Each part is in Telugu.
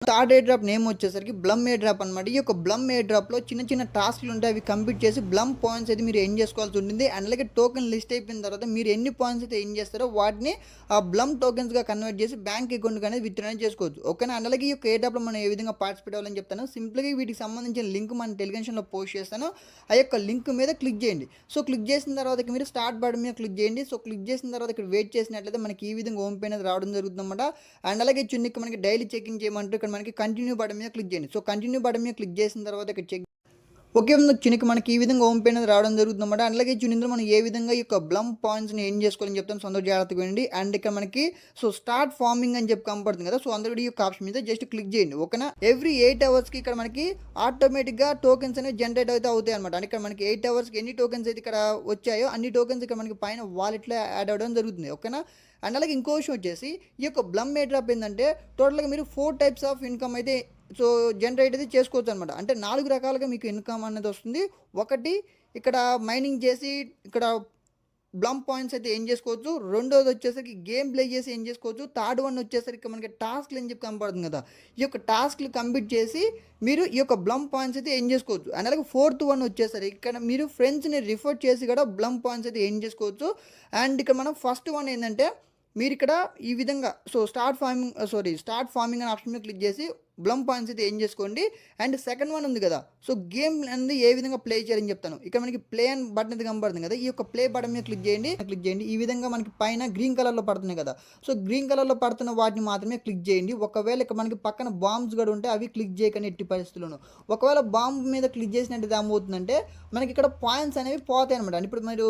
థర్డ్ ఎయిర్ డ్రాప్ నేమ్ వచ్చేసరికి బ్లమ్ ఎయిర్ డ్రాప్ అనమాట. ఈ యొక్క బ్లమ్ ఎయిర్ డ్రాప్లో చిన్న చిన్న టాస్క్లు ఉంటాయి, అవి కంప్లీట్ చేసి బ్లమ్ పాయింట్స్ అయితే మీరు ఎర్న్ చేసుకోవాల్సి ఉంటుంది. అండ్ అలాగే టోకెన్ లిస్ట్ అయిపోయిన తర్వాత మీరు ఎన్ని పాయింట్స్ అయితే ఎర్న్ చేస్తారో వాటిని ఆ బ్లమ్ టోకెన్స్గా కన్వర్ట్ చేసి బ్యాంక్ అకౌంట్ అనేది విత్డ్రా చేసుకోవచ్చు. ఓకేనా. అండ్ అలాగే ఈ యొక్క ఎయిర్ డ్రాప్లో మనం ఏ విధంగా పార్టిసిపేట్ అవ్వాలని చెప్తాను. సింపుల్గా వీటికి సంబంధించిన లింక్ మన టెలిగ్రామ్లో పోస్ట్ చేస్తాను. ఆ యొక్క లింక్ మీద క్లిక్ చేయండి. సో క్లిక్ చేసిన తర్వాత మీరు స్టార్ట్ బటన్ మీద క్లిక్ చేయండి. సో క్లిక్ చేసిన తర్వాత ఇక్కడ వెయిట్ చేసినట్లయితే మనకి ఈ విధంగా హోమ్ పేజ్ అనేది రావడం జరుగుతుంది అనమాట. అండ్ అలాగే చున్నీకి మనకి డైలీ చెకింగ్ చేయమంటారు. ఇక్కడ మనకి కంటిన్యూ బటన్ మీద క్లిక్ చేయండి. సో కంటిన్యూ బటన్ మీద క్లిక్ చేసిన తర్వాత ఇక్కడ చెక్ ఒకే చునికి మనకి ఈ విధంగా హోమ్ పేజ్ అనేది రావడం జరుగుతుంది అనమాట. అలాగే చునిందులో మనం ఏ విధంగా ఈ యొక్క బ్లమ్ పాయింట్స్ని ఏం చేసుకోవాలని చెప్తాను, సొంత జాగ్రత్తగా వినండి. అండ్ ఇక్కడ మనకి సో స్టార్ట్ ఫార్మింగ్ అని చెప్పి కనపడుతుంది కదా, సో అందరూ ఈ యొక్క ఆప్షన్ మీద జస్ట్ క్లిక్ చేయండి. ఓకేనా. ఎవ్రీ 8 అవర్స్కి ఇక్కడ మనకి ఆటోమేటిక్గా టోకెన్స్ అనేవి జనరేట్ అయితే అవుతాయి అనమాట. అంటే ఇక్కడ మనకి 8 అవర్స్కి ఎన్ని టోకెన్స్ అయితే ఇక్కడ వచ్చాయో అన్ని టోకెన్స్ ఇక్కడ మనకి పైన వాలెట్లో యాడ్ అవ్వడం జరుగుతుంది. ఓకేనా. అండ్ అలాగే ఇంకో విషయం వచ్చేసి ఈ యొక్క బ్లమ్ ఎయిర్ డ్రాప్ ఏంటంటే టోటల్గా మీరు 4 టైప్స్ ఆఫ్ ఇన్కమ్ అయితే సో జనరేట్ అయితే చేసుకోవచ్చు అనమాట. అంటే 4 రకాలుగా మీకు ఇన్కమ్ అనేది వస్తుంది. ఒకటి ఇక్కడ మైనింగ్ చేసి ఇక్కడ బ్లమ్ పాయింట్స్ అయితే ఏం చేసుకోవచ్చు. రెండోది వచ్చేసరికి గేమ్ ప్లే చేసి ఏం చేసుకోవచ్చు. థర్డ్ వన్ వచ్చేసరికి మనకి టాస్క్లు అని చెప్పి కనపడుతుంది కదా, ఈ యొక్క టాస్క్లు కంప్లీట్ చేసి మీరు ఈ యొక్క బ్లమ్ పాయింట్స్ అయితే ఏం చేసుకోవచ్చు. అండ్ అలాగే ఫోర్త్ వన్ వచ్చేసరికి ఇక్కడ మీరు ఫ్రెండ్స్ని రిఫర్ చేసి కూడా బ్లమ్ పాయింట్స్ అయితే ఏం చేసుకోవచ్చు. అండ్ ఇక్కడ మనం ఫస్ట్ వన్ ఏంటంటే మీరు ఇక్కడ ఈ విధంగా సో స్టార్ట్ ఫార్మింగ్ అనే ఆప్షన్ మీద క్లిక్ చేసి బ్లమ్ పాయింట్స్ అయితే ఏం చేసుకోండి. అండ్ సెకండ్ వన్ ఉంది కదా, సో గేమ్ అనేది ఏ విధంగా ప్లే చేయాలని చెప్తాను. ఇక్కడ మనకి ప్లే అని బటన్ అయితే కనబడుతుంది కదా, ఈ యొక్క ప్లే బటన్ మీద క్లిక్ చేయండి. ఈ విధంగా మనకి పైన గ్రీన్ కలర్లో పడుతున్నాయి కదా, సో గ్రీన్ కలర్లో పడుతున్న వాటిని మాత్రమే క్లిక్ చేయండి. ఒకవేళ ఇక్కడ మనకి పక్కన బాంబ్స్ కూడా ఉంటే అవి క్లిక్ చేయకండి ఎట్టి పరిస్థితుల్లోనూ. ఒకవేళ బాంబ్ మీద క్లిక్ చేసినట్టు ఏమవుతుందంటే మనకి ఇక్కడ పాయింట్స్ అనేవి పోతాయి అనమాట. ఇప్పుడు మీరు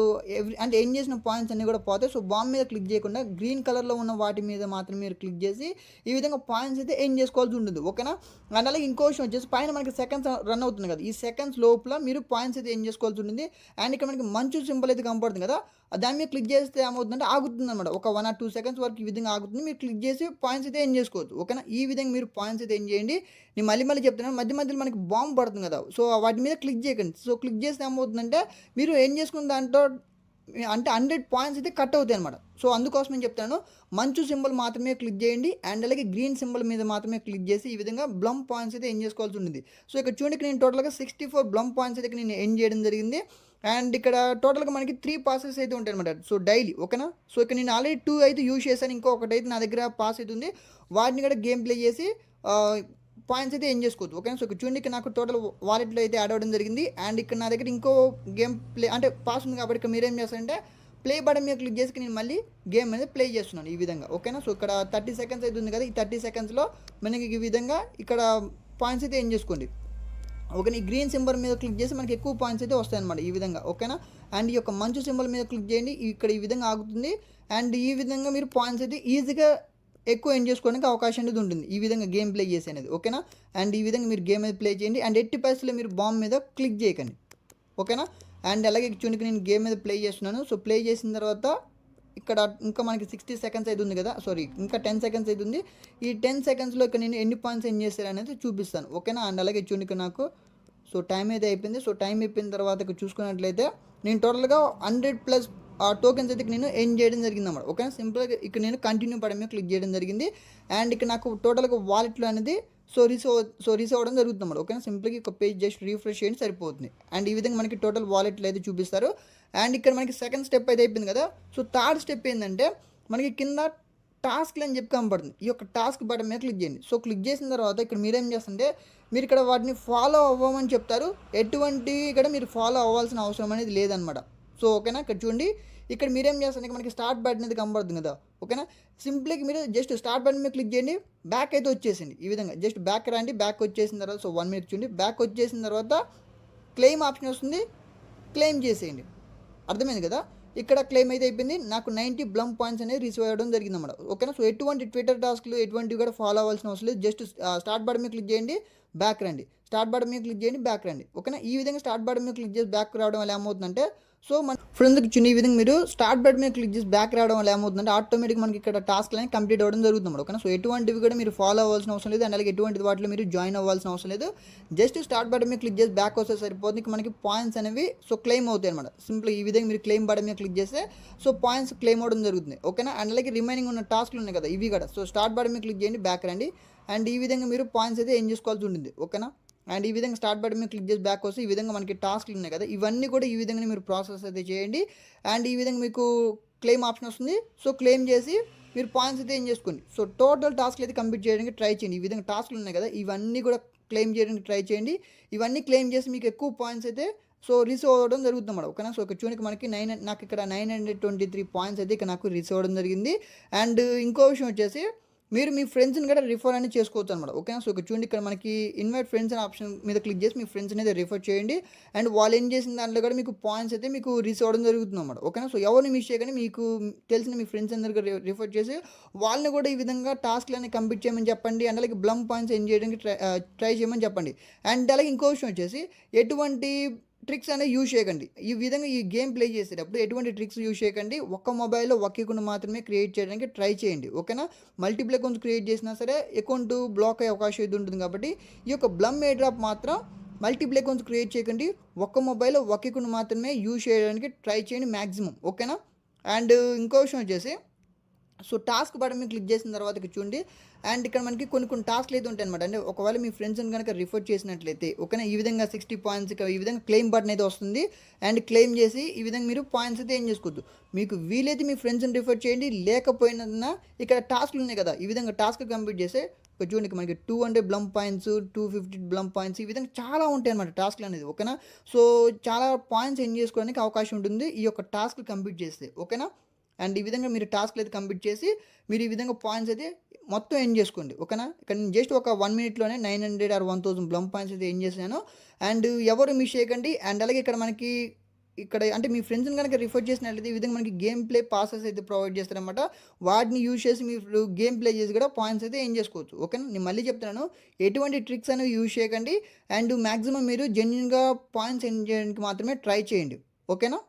అంటే ఏం చేసిన పాయింట్స్ అన్నీ కూడా పోతాయి. సో బాంబ్ మీద క్లిక్ చేయకుండా గ్రీన్ కలర్లో ఉన్న వాటి మీద మాత్రమే మీరు క్లిక్ చేసి ఈ విధంగా పాయింట్స్ అయితే ఏం చేసుకోవాల్సి ఉంటుంది. ఓకేనా. అండ్ అలాగే ఇంకో విషయం వచ్చేసి పైన మనకి సెకండ్స్ రన్ అవుతుంది కదా, ఈ సెకండ్స్ లోపల మీరు పాయింట్స్ అయితే ఏం చేసుకోవాల్సి ఉంటుంది. అండ్ ఇక్కడ మనకి మంచు సింబల్ అయితే కనపడుతుంది కదా, దాని మీద క్లిక్ చేస్తే ఏమవుతుందంటే ఆగుతుంది అనమాట. ఒక 1 or 2 seconds వరకు ఈ విధంగా ఆగుతుంది. మీరు క్లిక్ చేసి పాయింట్స్ అయితే ఏం చేసుకోవచ్చు. ఓకేనా. ఈ విధంగా మీరు పాయింట్స్ అయితే ఏం చేయండి. నేను మళ్ళీ చెప్తున్నాను, మధ్యలో మనకి బాంబు పడుతుంది కదా, సో వాటి మీద క్లిక్ చేయకండి. సో క్లిక్ చేస్తే ఏమవుతుందంటే మీరు ఏం చేసుకున్న దాంట్లో అంటే 100 పాయింట్స్ అయితే కట్ అవుతాయి అనమాట. సో అందుకోసం నేను చెప్తాను, మంచు సింబల్ మాత్రమే క్లిక్ చేయండి. అండ్ అలాగే గ్రీన్ సింబల్ మీద మాత్రమే క్లిక్ చేసి ఈ విధంగా బ్లమ్ పాయింట్స్ అయితే ఏం చేసుకోవాల్సి ఉంటుంది. సో ఇక్కడ చూడండి, నేను టోటల్గా 64 బ్లమ్ పాయింట్స్ అయితే నేను ఎండ్ చేయడం జరిగింది. అండ్ ఇక్కడ టోటల్గా మనకి 3 passes అయితే ఉంటాయి అనమాట, సో డైలీ. ఓకేనా. సో ఇక్కడ నేను ఆల్రెడీ 2 అయితే యూజ్ చేశాను, ఇంకొకటి అయితే నా దగ్గర పాస్ అయితే ఉంది. వాటిని కూడా గేమ్ ప్లే చేసి పాయింట్స్ అయితే ఏం చేసుకోవచ్చు. ఓకే. సో ఇక్కడ చూడండి, ఇక్కడ నాకు టోటల్ వాలెట్లో అయితే యాడ్ అవ్వడం జరిగింది. అండ్ ఇక్కడ నా దగ్గర ఇంకో గేమ్ ప్లే అంటే పాస్ ఉంది కాబట్టి ఇక్కడ మీరేం చేస్తారంటే ప్లే బటన్ మీద క్లిక్ చేసి నేను మళ్ళీ గేమ్ అనేది ప్లే చేస్తున్నాను ఈ విధంగా. ఓకేనా. సో ఇక్కడ 30 seconds అయితే ఉంది కదా, ఈ 30 secondsలో మనకి ఈ విధంగా ఇక్కడ పాయింట్స్ అయితే ఏం చేసుకోండి. ఓకే. ఈ గ్రీన్ సింబల్ మీద క్లిక్ చేసి మనకి ఎక్కువ పాయింట్స్ అయితే వస్తాయి అనమాట ఈ విధంగా. ఓకేనా. అండ్ ఈ యొక్క మంచు సింబల్ మీద క్లిక్ చేయండి, ఇక్కడ ఈ విధంగా ఆగుతుంది. అండ్ ఈ విధంగా మీరు పాయింట్స్ అయితే ఈజీగా ఎక్కువ ఎండ్ చేసుకోవడానికి అవకాశం అనేది ఉంటుంది ఈ విధంగా గేమ్ ప్లే చేసి అనేది. ఓకేనా. అండ్ ఈ విధంగా మీరు గేమ్ అనేది ప్లే చేయండి. అండ్ ఎట్టి పరిస్థితుల్లో మీరు బాంబ్ మీద క్లిక్ చేయకండి. ఓకేనా. అండ్ అలాగే చూనికి నేను గేమ్ మీద ప్లే చేస్తున్నాను. సో ప్లే చేసిన తర్వాత ఇక్కడ ఇంకా మనకి 60 seconds అయితే ఉంది కదా, ఇంకా 10 seconds అయితే ఉంది. ఈ 10 secondsలో ఇక్కడ నేను ఎన్ని పాయింట్స్ ఎండ్ చేస్తాను అనేది చూపిస్తాను. ఓకేనా. అండ్ అలాగే చూనికి నాకు సో టైం అయితే అయిపోయింది. సో టైం అయిపోయిన తర్వాత ఇక్కడ చూసుకున్నట్లయితే నేను టోటల్గా 100+ టోకెన్స్ అయితే నేను ఎండ్ చేయడం జరిగింది అన్నమాట. ఓకేనా. సింపుల్గా ఇక్కడ నేను కంటిన్యూ పడమే క్లిక్ చేయడం జరిగింది. అండ్ ఇక్కడ నాకు టోటల్గా వాలెట్లో అనేది రీచ్ అవ్వడం జరుగుతుంది అన్నమాట. ఓకేనా. సింపుల్గా ఒక పేజ్ జస్ట్ రీఫ్రెష్ చేయండి సరిపోతుంది. అండ్ ఈ విధంగా మనకి టోటల్ వాలెట్లో అయితే చూపిస్తారు. అండ్ ఇక్కడ మనకి సెకండ్ స్టెప్ అయితే అయిపోయింది కదా. సో థర్డ్ స్టెప్ ఏంటంటే మనకి కింద టాస్క్లు అని చెప్పి కనపడుతుంది. ఈ యొక్క టాస్క్ బటన్ మీద క్లిక్ చేయండి. సో క్లిక్ చేసిన తర్వాత ఇక్కడ మీరేం చేస్తుంటే మీరు ఇక్కడ వాటిని ఫాలో అవ్వమని చెప్తారు. ఎటువంటి ఇక్కడ మీరు ఫాలో అవ్వాల్సిన అవసరం అనేది లేదనమాట. సో ఓకేనా. ఇక్కడ చూడండి, ఇక్కడ మీరేం చేస్తారు, మనకి స్టార్ట్ బటన్ అనేది కనబడుతుంది కదా. ఓకేనా. సింప్లీగా మీరు జస్ట్ స్టార్ట్ బటన్ మీద క్లిక్ చేయండి, బ్యాక్ అయితే వచ్చేసింది ఈ విధంగా. జస్ట్ బ్యాక్ రండి, బ్యాక్ వచ్చేసిన తర్వాత సో 1 minute చూడండి, బ్యాక్ వచ్చేసిన తర్వాత క్లెయిమ్ ఆప్షన్ వస్తుంది, క్లెయిమ్ చేసేయండి. అర్థమైంది కదా. ఇక్కడ క్లెయిమ్ అయితే అయిపోయింది. నాకు 90 బ్లమ్ పాయింట్స్ అనేది రిసీవ్ అవ్వడం జరిగింది అన్నమాట. ఓకేనా. సో ఎటువంటి ట్విట్టర్ టాస్క్లు ఎటువంటివి కూడా ఫాలో అవ్వాల్సిన అవసరం లేదు. జస్ట్ స్టార్ట్ బటన్ మీద క్లిక్ చేయండి, బ్యాక్ రండి, స్టార్ట్ బటన్ మీద క్లిక్ చేయండి, బ్యాక్ రండి. ఓకేనా. ఈ విధంగా స్టార్ట్ బటన్ మీద క్లిక్ చేసి బ్యాక్ రావడం వల్ల ఏమవుతుందంటే సో మన ఫ్రెండ్స్కి చిన్న ఈ విధంగా మీరు స్టార్ట్ బటన్ మీద క్లిక్ చేసి బ్యాక్ రావడం వల్ల ఏమవుతుందంటే ఆటోమేటిక్ మనకి ఇక్కడ టాస్క్ అనేది కంప్లీట్ అవ్వడం జరుగుతుంది. ఓకేనా. సో ఎటువంటివి కూడా మీరు ఫాలో అవ్వాల్సిన అవసరం లేదు. అండ్ అలాగే ఎటువంటి వాటిలో మీరు జాయిన్ అవ్వాల్సిన అవసరం లేదు. జస్ట్ స్టార్ట్ బటన్ మీద క్లిక్ చేసి బ్యాక్ వస్తే సరిపోతుంది. మనకి పాయింట్స్ అనేవి సో క్లెయిమ్ అవుతాయి అనమాట. సింపుల్ ఈ విధంగా మీరు క్లెయిమ్ బటన్ మీద క్లిక్ చేస్తే సో పాయింట్స్ క్లెయిమ్ అవ్వడం జరుగుతుంది. ఓకేనా. అండ్ అలాగే రిమైనింగ్ ఉన్న టాస్క్లు ఉన్నాయి కదా ఇవి కూడా. సో స్టార్ట్ బటన్ మీద క్లిక్ చేయండి, బ్యాక్ రండి. అండ్ ఈ విధంగా మీరు పాయింట్స్ అయితే ఏం చేసుకోవాల్సి ఉంటుంది. ఓకేనా. అండ్ ఈ విధంగా స్టార్ట్ బటన్ మీద క్లిక్ చేసి బ్యాక్ వస్తే ఈ విధంగా మనకి టాస్క్లు ఉన్నాయి కదా, ఇవన్నీ కూడా ఈ విధంగా మీరు ప్రాసెస్ అయితే చేయండి. అండ్ ఈ విధంగా మీకు క్లెయిమ్ ఆప్షన్ వస్తుంది. సో క్లెయిమ్ చేసి మీరు పాయింట్స్ అయితే ఏం చేసుకోండి. సో టోటల్ టాస్క్లు అయితే కంప్లీట్ చేయడానికి ట్రై చేయండి. ఈ విధంగా టాస్క్లు ఉన్నాయి కదా, ఇవన్నీ కూడా క్లెయిమ్ చేయడానికి ట్రై చేయండి. ఇవన్నీ క్లెయిమ్ చేసి మీకు ఎక్కువ పాయింట్స్ అయితే సో రిసీవ్ అవ్వడం జరుగుతుంది అన్నమాట. ఓకేనా. సో ఇక్కడ చూడండి మనకి నాకు ఇక్కడ 923 పాయింట్స్ అయితే ఇక్కడ నాకు రిసీవ్ అవ్వడం జరిగింది. అండ్ ఇంకో విషయం వచ్చేసి మీరు మీ ఫ్రెండ్స్ని కూడా రిఫర్ అనేది చేసుకోవచ్చు అనమాట. ఓకేనా. సో ఇక్కడ చూడండి ఇక్కడ మనకి ఇన్వైట్ ఫ్రెండ్స్ అనే ఆప్షన్ మీద క్లిక్ చేసి మీ ఫ్రెండ్స్ అనేది రిఫర్ చేయండి. అండ్ వాళ్ళు ఏం చేసిన దాంట్లో కూడా మీకు పాయింట్స్ అయితే మీకు రీచ్ అవ్వడం జరుగుతుంది అనమాట. ఓకేనా. సో ఎవరిని మిస్ చేయగానే మీకు తెలిసిన మీ ఫ్రెండ్స్ అందరికీ రిఫర్ చేసి వాళ్ళని కూడా ఈ విధంగా టాస్క్లని కంప్లీట్ చేయమని చెప్పండి. అండ్ అలాగే బ్లమ్ పాయింట్స్ ఎంజాయ్ చేయడానికి ట్రై చేయమని చెప్పండి. అండ్ అలాగే ఇంకో విషయం వచ్చేసి ఎటువంటి ట్రిక్స్ అనేవి యూజ్ చేయకండి. ఈ విధంగా ఈ గేమ్ ప్లే చేసేటప్పుడు ఎటువంటి ట్రిక్స్ యూజ్ చేయకండి. ఒక్క మొబైల్లో ఒక్క అకౌంట్ మాత్రమే క్రియేట్ చేయడానికి ట్రై చేయండి. ఓకేనా. మల్టిపుల్ అకౌంట్స్ క్రియేట్ చేసినా సరే అకౌంట్ బ్లాక్ అయ్యే అవకాశం ఇది ఉంటుంది. కాబట్టి ఈ యొక్క బ్లమ్ ఎయిర్ డ్రాప్ మాత్రం మల్టిపుల్ అకౌంట్స్ క్రియేట్ చేయకండి. ఒక్క మొబైల్లో ఒక్క అకౌంట్ మాత్రమే యూజ్ చేయడానికి ట్రై చేయండి మ్యాక్సిమం. ఓకేనా. అండ్ ఇంకో విషయం వచ్చేసి సో టాస్క్ బటన్ మీద క్లిక్ చేసిన తర్వాత ఇక్కడ చూడండి. అండ్ ఇక్కడ మనకి కొన్ని టాస్క్లు అయితే ఉంటాయి అనమాట. అంటే ఒకవేళ మీ ఫ్రెండ్స్ని కనుక రిఫర్ చేసినట్లయితే ఓకేనా, ఈ విధంగా 60 పాయింట్స్ ఇక్కడ ఈ విధంగా క్లెయిమ్ బటన్ అయితే వస్తుంది. అండ్ క్లెయిమ్ చేసి ఈ విధంగా మీరు పాయింట్స్ అయితే ఏం చేసుకోవద్దు. మీకు వీలైతే మీ ఫ్రెండ్స్ని రిఫర్ చేయండి. లేకపోయినా ఇక్కడ టాస్క్లు ఉన్నాయి కదా, ఈ విధంగా టాస్క్ కంప్లీట్ చేస్తే చూడండి మనకి 200 బ్లమ్ పాయింట్స్, 250 బ్లమ్ పాయింట్స్, ఈ విధంగా చాలా ఉంటాయి అనమాట టాస్క్లు అనేది. ఓకేనా. సో చాలా పాయింట్స్ ఎంజాయ్ చేసుకోవడానికి అవకాశం ఉంటుంది ఈ యొక్క టాస్క్ కంప్లీట్ చేస్తే. ఓకేనా. అండ్ ఈ విధంగా మీరు టాస్క్లు అయితే కంప్లీట్ చేసి మీరు ఈ విధంగా పాయింట్స్ అయితే మొత్తం ఎండ్ చేసుకోండి. ఓకేనా. ఇక్కడ నేను జస్ట్ ఒక 1 మినిట్లోనే 900 or 1000 బ్లమ్ పాయింట్స్ అయితే ఎండ్ చేశాను. అండ్ ఎవరు మిస్ చేయకండి. అండ్ అలాగే ఇక్కడ మనకి ఇక్కడ అంటే మీ ఫ్రెండ్స్ని కనుక రిఫర్ చేసినట్లయితే ఈ విధంగా మనకి గేమ్ ప్లే పాసెస్ అయితే ప్రొవైడ్ చేస్తారనమాట. వాటిని యూజ్ చేసి మీరు గేమ్ ప్లే చేసి కూడా పాయింట్స్ అయితే ఏం చేసుకోవచ్చు. ఓకేనా. నేను మళ్ళీ చెప్తున్నాను, ఎటువంటి ట్రిక్స్ అనేవి యూజ్ చేయకండి. అండ్ మ్యాక్సిమం మీరు జెన్యున్గా పాయింట్స్ ఎండ్ చేయడానికి మాత్రమే ట్రై చేయండి. ఓకేనా.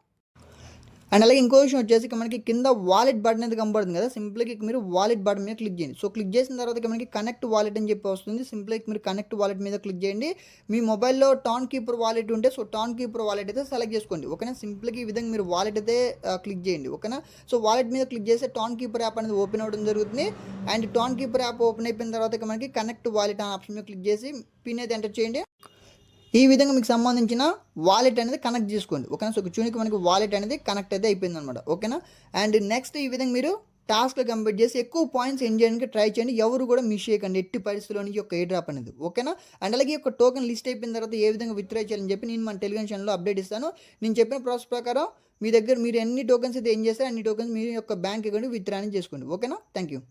అండ్ అలాగే ఇంకో విషయం వచ్చేసి మనకి కింద వాలెట్ బటన్ అయితే కనబడుతుంది కదా, సింపుల్గా మీరు వాలెట్ బటన్ మీద క్లిక్ చేయండి. సో క్లిక్ చేసిన తర్వాత మనకి కనెక్ట్ వాలెట్ అని చెప్పి వస్తుంది. సింపుల్గా మీరు కనెక్ట్ వాలెట్ మీద క్లిక్ చేయండి. మీ మొబైల్లో టాన్ కీపర్ వాలెట్ ఉంటే సో టాన్ కీపర్ వాలెట్ అయితే సెలెక్ట్ చేసుకోండి. ఓకేనా. సింపుల్గా ఈ విధంగా మీరు వాలెట్ అయితే క్లిక్ చేయండి. ఓకేనా. సో వాలెట్ మీద క్లిక్ చేస్తే టాన్ కీపర్ యాప్ అనేది ఓపెన్ అవ్వడం జరుగుతుంది. And tan keeper app open అయిపోయిన తర్వాత మనకి కనెక్ట్ వాలెట్ అనే ఆప్షన్ మీద క్లిక్ చేసి పిన్ అయితే ఎంటర్ చేయండి. ఈ విధంగా మీకు సంబంధించిన వాలెట్ అనేది కనెక్ట్ చేసుకోండి. ఓకేనా. సో చూనికి మనకి వాలెట్ అనేది కనెక్ట్ అయితే అయిపోయింది అనమాట. ఓకేనా. అండ్ నెక్స్ట్ ఈ విధంగా మీరు టాస్క్లు కంప్లీట్ చేసి ఎక్కువ పాయింట్స్ ఎండ్ చేయడానికి ట్రై చేయండి. ఎవరు కూడా మిస్ చేయకండి ఎట్టి పరిస్థితుల్లో ఈ యొక్క ఎయిర్ డ్రాప్ అనేది. ఓకేనా. అండ్ అలాగే ఒక టోకెన్ లిస్ట్ అయిపోయిన తర్వాత ఏ విధంగా విత్డ్రా చేయాలని చెప్పి నేను మన టెలిగ్రామ్ ఛానల్లో అప్డేట్ ఇస్తాను. నేను చెప్పిన ప్రాసెస్ ప్రకారం మీ దగ్గర మీరు ఎన్ని టోకెన్స్ అయితే ఏం చేస్తారో అన్ని టోకెన్స్ మీ యొక్క బ్యాంక్ అకౌంట్ విత్డ్రా చేసుకోండి. ఓకేనా. Thank you.